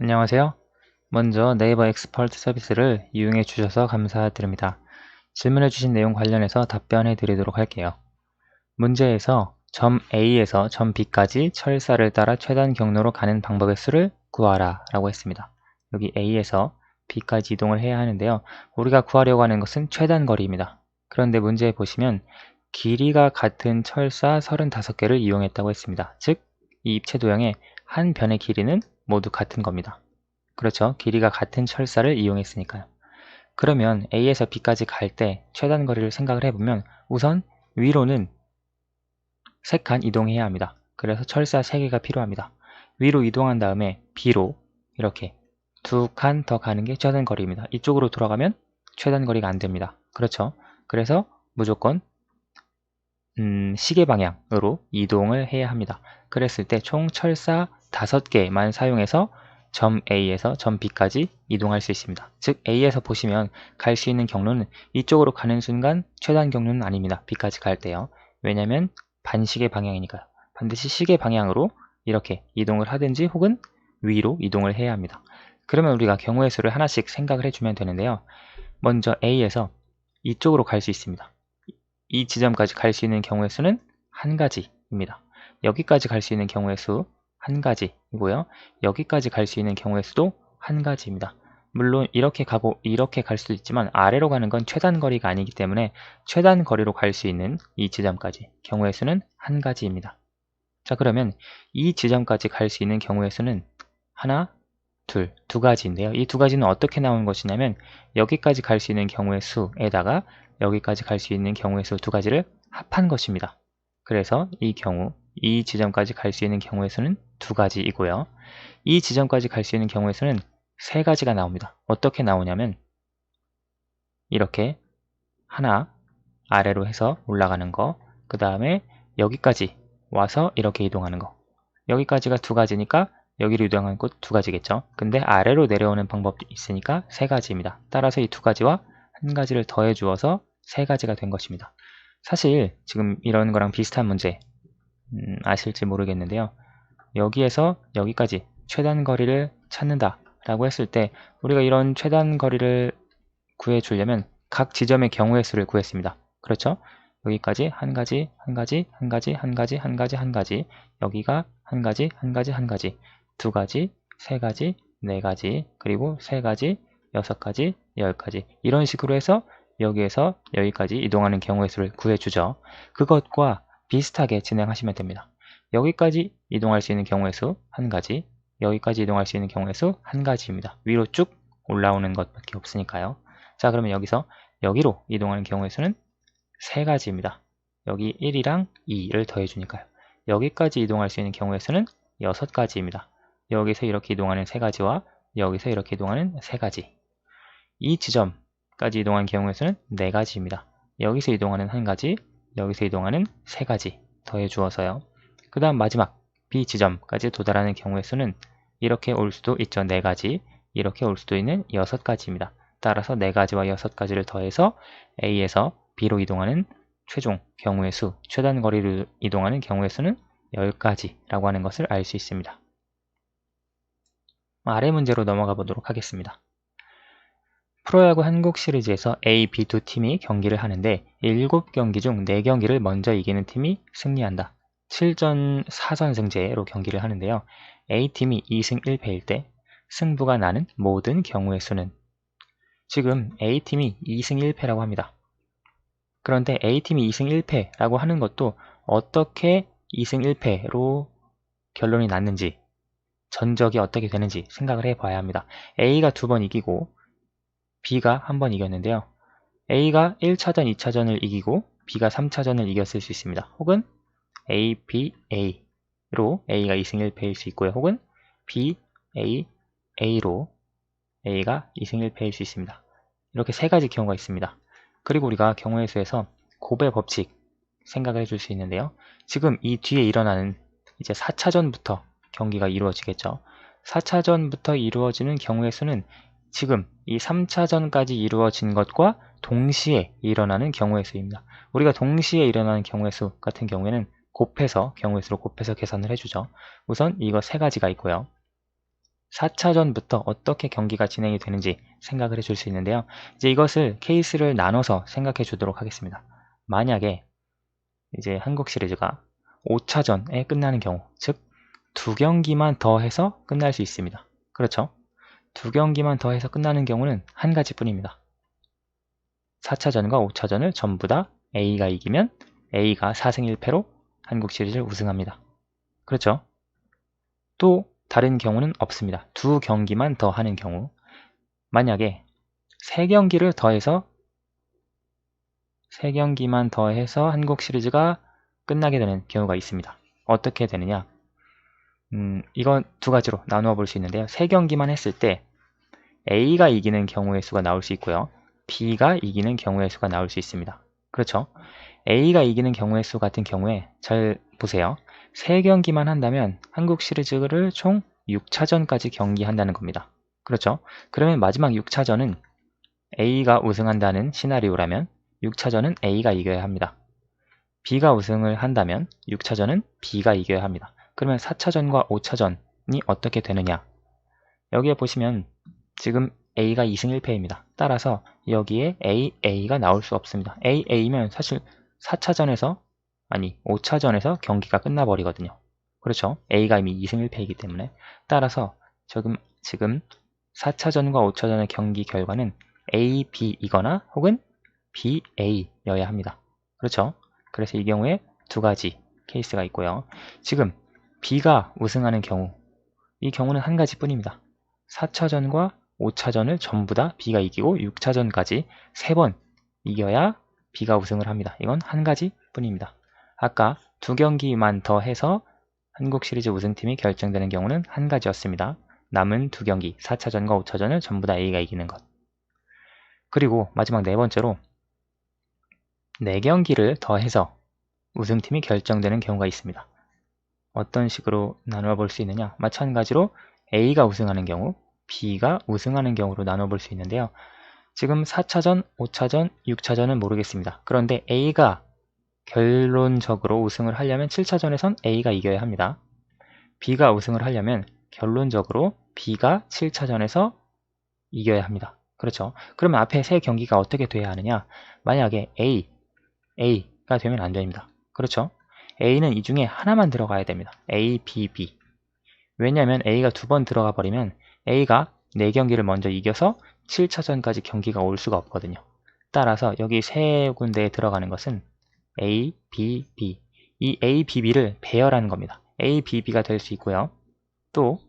안녕하세요. 먼저 네이버 엑스퍼트 서비스를 이용해 주셔서 감사드립니다. 질문해 주신 내용 관련해서 답변해 드리도록 할게요. 문제에서 점 A에서 점 B까지 철사를 따라 최단 경로로 가는 방법의 수를 구하라 라고 했습니다. 여기 A에서 B까지 이동을 해야 하는데요. 우리가 구하려고 하는 것은 최단 거리입니다. 그런데 문제에 보시면 길이가 같은 철사 35개를 이용했다고 했습니다. 즉, 이 입체 도형의 한 변의 길이는 모두 같은 겁니다. 그렇죠. 길이가 같은 철사를 이용했으니까요. 그러면 A에서 B까지 갈 때 최단 거리를 생각을 해보면 우선 위로는 3칸 이동해야 합니다. 그래서 철사 3개가 필요합니다. 위로 이동한 다음에 B로 이렇게 2칸 더 가는 게 최단 거리입니다. 이쪽으로 돌아가면 최단 거리가 안 됩니다. 그렇죠. 그래서 무조건 시계 방향으로 이동을 해야 합니다. 그랬을 때 총 철사 5개만 사용해서 점 A에서 점 B까지 이동할 수 있습니다. 즉 A에서 보시면 갈 수 있는 경로는 이쪽으로 가는 순간 최단 경로는 아닙니다. B까지 갈 때요. 왜냐하면 반시계 방향이니까요. 반드시 시계 방향으로 이렇게 이동을 하든지 혹은 위로 이동을 해야 합니다. 그러면 우리가 경우의 수를 하나씩 생각을 해주면 되는데요. 먼저 A에서 이쪽으로 갈 수 있습니다. 이 지점까지 갈 수 있는 경우의 수는 한 가지입니다. 여기까지 갈 수 있는 경우의 수 한 가지이고요. 여기까지 갈 수 있는 경우의 수도 한 가지입니다. 물론 이렇게 가고 이렇게 갈 수도 있지만 아래로 가는 건 최단 거리가 아니기 때문에 최단 거리로 갈 수 있는 이 지점까지 경우의 수는 한 가지입니다. 자, 그러면 이 지점까지 갈 수 있는 경우의 수는 하나, 둘, 두 가지인데요. 이 두 가지는 어떻게 나오는 것이냐면 여기까지 갈 수 있는 경우의 수에다가 여기까지 갈 수 있는 경우의 수 두 가지를 합한 것입니다. 그래서 이 경우, 이 지점까지 갈 수 있는 경우의 수는 두 가지이고요. 이 지점까지 갈 수 있는 경우의 수는 세 가지가 나옵니다. 어떻게 나오냐면 이렇게 하나 아래로 해서 올라가는 거, 그 다음에 여기까지 와서 이렇게 이동하는 거. 여기까지가 두 가지니까 여기로 이동하는 곳 두 가지겠죠. 근데 아래로 내려오는 방법도 있으니까 세 가지입니다. 따라서 이 두 가지와 한 가지를 더해 주어서 세 가지가 된 것입니다. 사실 지금 이런 거랑 비슷한 문제 아실지 모르겠는데요. 여기에서 여기까지 최단 거리를 찾는다 라고 했을 때 우리가 이런 최단 거리를 구해 주려면 각 지점의 경우의 수를 구했습니다. 그렇죠? 여기까지 한 가지, 한 가지, 한 가지, 한 가지, 한 가지, 한 가지, 여기가 한 가지, 한 가지, 한 가지, 두 가지, 세 가지, 네 가지, 그리고 세 가지, 여섯 가지, 열 가지 이런 식으로 해서 여기에서 여기까지 이동하는 경우의 수를 구해주죠. 그것과 비슷하게 진행하시면 됩니다. 여기까지 이동할 수 있는 경우의 수 한 가지, 여기까지 이동할 수 있는 경우의 수 한 가지입니다. 위로 쭉 올라오는 것밖에 없으니까요. 자, 그러면 여기서 여기로 이동하는 경우의 수는 세 가지입니다. 여기 1이랑 2를 더해주니까요. 여기까지 이동할 수 있는 경우의 수는 6가지입니다. 여기서 이렇게 이동하는 세 가지와 여기서 이렇게 이동하는 세 가지. 이 지점까지 이동하는 경우의 수는 4가지입니다. 여기서 이동하는 한 가지, 여기서 이동하는 세 가지 더해 주어서요. 그 다음 마지막 B 지점까지 도달하는 경우의 수는 이렇게 올 수도 있죠. 4가지, 이렇게 올 수도 있는 6가지입니다. 따라서 4가지와 6가지를 더해서 A에서 B로 이동하는 최종 경우의 수, 최단 거리로 이동하는 경우의 수는 10가지라고 하는 것을 알 수 있습니다. 아래 문제로 넘어가 보도록 하겠습니다. 프로야구 한국 시리즈에서 A, B 두 팀이 경기를 하는데 7경기 중 4경기를 먼저 이기는 팀이 승리한다. 7전 4선승제로 경기를 하는데요. A팀이 2승 1패일 때 승부가 나는 모든 경우의 수는 지금 A팀이 2승 1패라고 합니다. 그런데 A팀이 2승 1패라고 하는 것도 어떻게 2승 1패로 결론이 났는지 전적이 어떻게 되는지 생각을 해봐야 합니다. A가 2번 이기고 B가 한 번 이겼는데요. A가 1차전, 2차전을 이기고 B가 3차전을 이겼을 수 있습니다. 혹은 A, B, A로 A가 2승 1패일 수 있고요. 혹은 B, A, A로 A가 2승 1패일 수 있습니다. 이렇게 세 가지 경우가 있습니다. 그리고 우리가 경우의 수에서 곱의 법칙 생각을 해줄 수 있는데요. 지금 이 뒤에 일어나는 이제 4차전부터 경기가 이루어지겠죠. 4차전부터 이루어지는 경우의 수는 지금 이 3차전까지 이루어진 것과 동시에 일어나는 경우의 수입니다. 우리가 동시에 일어나는 경우의 수 같은 경우에는 곱해서 경우의 수로 곱해서 계산을 해주죠. 우선 이거 세 가지가 있고요. 4차전부터 어떻게 경기가 진행이 되는지 생각을 해줄 수 있는데요. 이제 이것을 케이스를 나눠서 생각해 주도록 하겠습니다. 만약에 이제 한국 시리즈가 5차전에 끝나는 경우, 즉 2경기만 더 해서 끝날 수 있습니다. 그렇죠? 2경기만 더 해서 끝나는 경우는 한 가지뿐입니다. 4차전과 5차전을 전부 다 A가 이기면 A가 4승 1패로 한국 시리즈를 우승합니다. 그렇죠? 또 다른 경우는 없습니다. 2경기만 더 하는 경우, 만약에 3경기를 더해서 3경기만 더해서 한국 시리즈가 끝나게 되는 경우가 있습니다. 어떻게 되느냐? 이건 두 가지로 나누어 볼 수 있는데요. 3경기만 했을 때 A가 이기는 경우의 수가 나올 수 있고요. B가 이기는 경우의 수가 나올 수 있습니다. 그렇죠? A가 이기는 경우의 수 같은 경우에 잘 보세요. 3경기만 한다면 한국 시리즈를 총 6차전까지 경기한다는 겁니다. 그렇죠? 그러면 마지막 6차전은 A가 우승한다는 시나리오라면 6차전은 A가 이겨야 합니다. B가 우승을 한다면 6차전은 B가 이겨야 합니다. 그러면 4차전과 5차전이 어떻게 되느냐? 여기에 보시면 지금 A가 2승 1패입니다. 따라서 여기에 A가 나올 수 없습니다. A면 사실 4차전에서, 아니 5차전에서 경기가 끝나버리거든요. 그렇죠? A가 이미 2승 1패이기 때문에. 따라서 지금 4차전과 5차전의 경기 결과는 A, B이거나 혹은 B, A여야 합니다. 그렇죠? 그래서 이 경우에 두 가지 케이스가 있고요. 지금 B가 우승하는 경우, 이 경우는 한 가지뿐입니다. 4차전과 5차전을 전부 다 B가 이기고 6차전까지 3번 이겨야 B가 우승을 합니다. 이건 한 가지뿐입니다. 아까 2경기만 더 해서 한국 시리즈 우승팀이 결정되는 경우는 한 가지였습니다. 남은 2경기, 4차전과 5차전을 전부 다 A가 이기는 것. 그리고 마지막 네 번째로 4경기를 더해서 우승팀이 결정되는 경우가 있습니다. 어떤 식으로 나누어 볼 수 있느냐? 마찬가지로 A가 우승하는 경우, B가 우승하는 경우로 나눠 볼 수 있는데요. 지금 4차전, 5차전, 6차전은 모르겠습니다. 그런데 A가 결론적으로 우승을 하려면 7차전에선 A가 이겨야 합니다. B가 우승을 하려면 결론적으로 B가 7차전에서 이겨야 합니다. 그렇죠? 그러면 앞에 세 경기가 어떻게 돼야 하느냐? 만약에 A가 되면 안 됩니다. 그렇죠? A는 이 중에 하나만 들어가야 됩니다. A, B, B. 왜냐하면 A가 2번 들어가 버리면 A가 4경기를 먼저 이겨서 7차전까지 경기가 올 수가 없거든요. 따라서 여기 세 군데에 들어가는 것은 A, B, B. 이 A, B, B를 배열하는 겁니다. A, B, B가 될 수 있고요. 또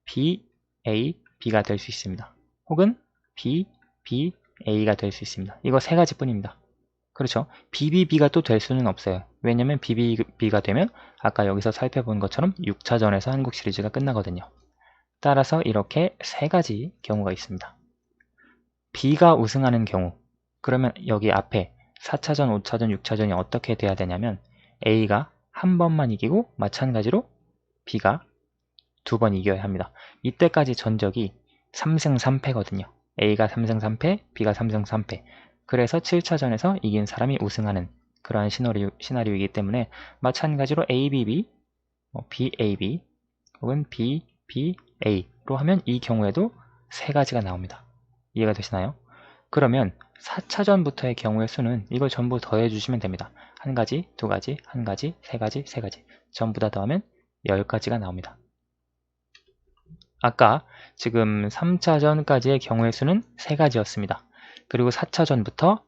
B, A, B가 될 수 있습니다. 혹은 B, B, A가 될 수 있습니다. 이거 세 가지뿐입니다. 그렇죠? BBB가 또 될 수는 없어요. 왜냐면 BBB가 되면 아까 여기서 살펴본 것처럼 6차전에서 한국 시리즈가 끝나거든요. 따라서 이렇게 세 가지 경우가 있습니다. B가 우승하는 경우, 그러면 여기 앞에 4차전, 5차전, 6차전이 어떻게 돼야 되냐면 A가 한 번만 이기고 마찬가지로 B가 2번 이겨야 합니다. 이때까지 전적이 3승 3패거든요. A가 3승 3패, B가 3승 3패. 그래서 7차전에서 이긴 사람이 우승하는 그러한 시나리오이기 때문에 마찬가지로 ABB, BAB 혹은 BBA로 하면 이 경우에도 세 가지가 나옵니다. 이해가 되시나요? 그러면 4차전부터의 경우의 수는 이걸 전부 더해주시면 됩니다. 한 가지, 두 가지, 한 가지, 세 가지, 세 가지. 전부 다 더하면 10가지가 나옵니다. 아까 지금 3차전까지의 경우의 수는 3가지였습니다. 그리고 4차전부터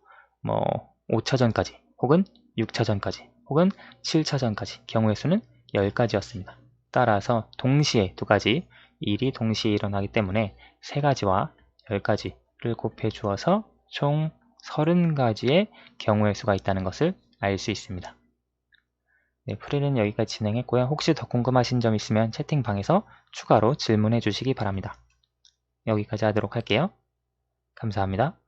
5차전까지 혹은 6차전까지 혹은 7차전까지 경우의 수는 10가지였습니다. 따라서 동시에 두 가지 일이 동시에 일어나기 때문에 3가지와 10가지를 곱해 주어서 총 30가지의 경우의 수가 있다는 것을 알 수 있습니다. 네, 풀이는 여기까지 진행했고요. 혹시 더 궁금하신 점 있으면 채팅방에서 추가로 질문해 주시기 바랍니다. 여기까지 하도록 할게요. 감사합니다.